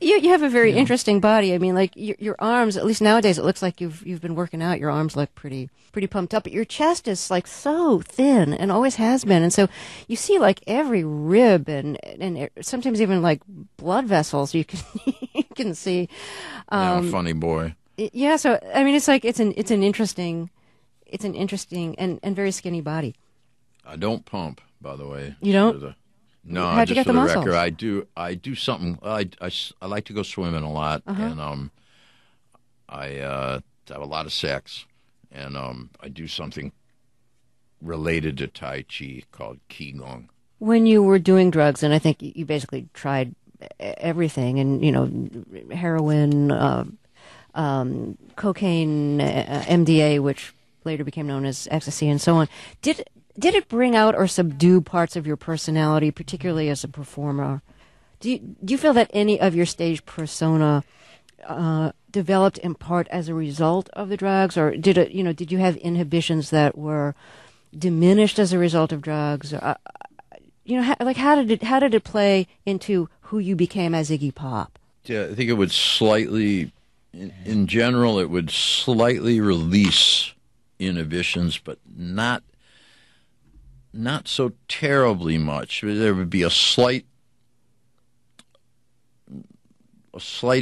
You have a very You know, interesting body. I mean, like your arms. At least nowadays, it looks like you've been working out. Your arms look pretty pumped up, but your chest is like so thin and always has been. And so you see like every rib and sometimes even like blood vessels you can you can see. yeah, Um, funny boy. yeah. So I mean, it's like it's an interesting and very skinny body. I don't pump, by the way. You Just for don't? the No, How'd you just get for the the record, muscles? I do something. I like to go swimming a lot, Uh-huh. and I have a lot of sex, and I do something related to Tai Chi called Qigong. When you were doing drugs, and I think you basically tried everything, and heroin, cocaine, MDA, which later became known as ecstasy, and so on. Did it bring out or subdue parts of your personality, particularly as a performer? Do you feel that any of your stage persona developed in part as a result of the drugs, or did you have inhibitions that were diminished as a result of drugs? How did it play into who you became as Iggy Pop? Yeah, I think it would slightly, in general, it would slightly release inhibitions, but not so terribly much. There would be a slight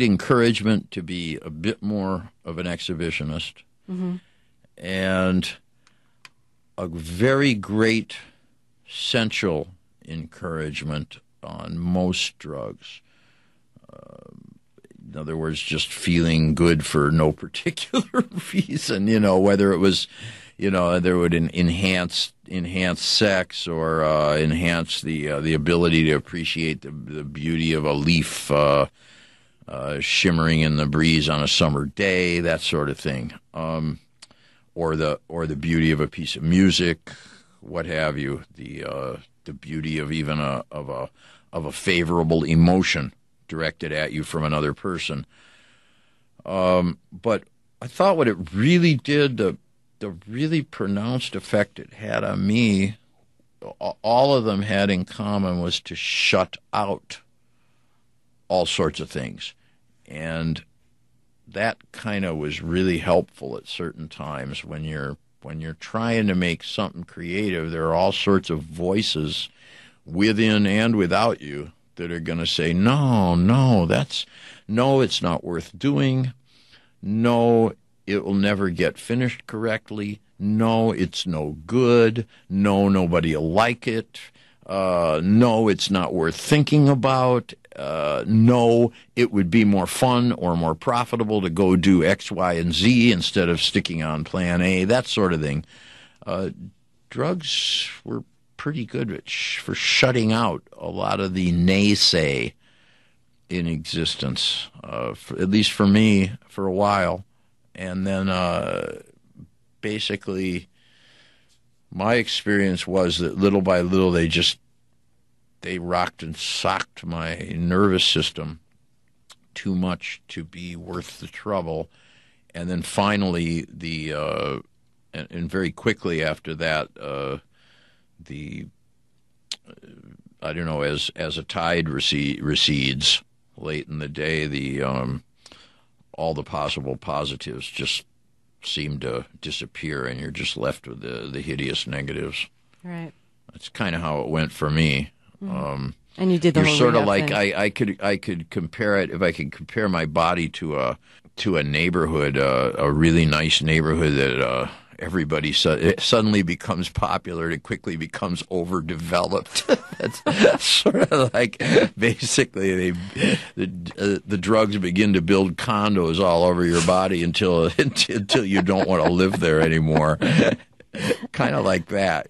encouragement to be a bit more of an exhibitionist, Hmm. and a very great sensual encouragement on most drugs. In other words, just feeling good for no particular reason, whether it was, whether it would enhance sex or enhance the ability to appreciate the beauty of a leaf shimmering in the breeze on a summer day, that sort of thing, or the beauty of a piece of music, what have you, the beauty of even of a favorable emotion directed at you from another person. But I thought what it really did, the really pronounced effect it had on me, all of them had in common, was to shut out all sorts of things. And that kind of was really helpful at certain times when you're trying to make something creative. There are all sorts of voices within and without you that are going to say, no, it's not worth doing. No, it will never get finished correctly. No, it's no good. No, nobody will like it. No, it's not worth thinking about. No, it would be more fun or more profitable to go do X, Y, and Z instead of sticking on plan A, that sort of thing. Drugs were pretty good for shutting out a lot of the naysay in existence, at least for me, for a while. And then basically my experience was that little by little they rocked and socked my nervous system too much to be worth the trouble. And then finally, and very quickly after that, I don't know, as a tide recedes late in the day, all the possible positives just seem to disappear, and you're just left with the hideous negatives. Right. That's kind of how it went for me. And you did the You're whole sort of rehab like thing. I could compare it, if I could compare my body to a neighborhood, a really nice neighborhood that everybody it suddenly becomes popular. It quickly becomes overdeveloped. That's sort of like basically the drugs begin to build condos all over your body until you don't want to live there anymore. Kind of like that,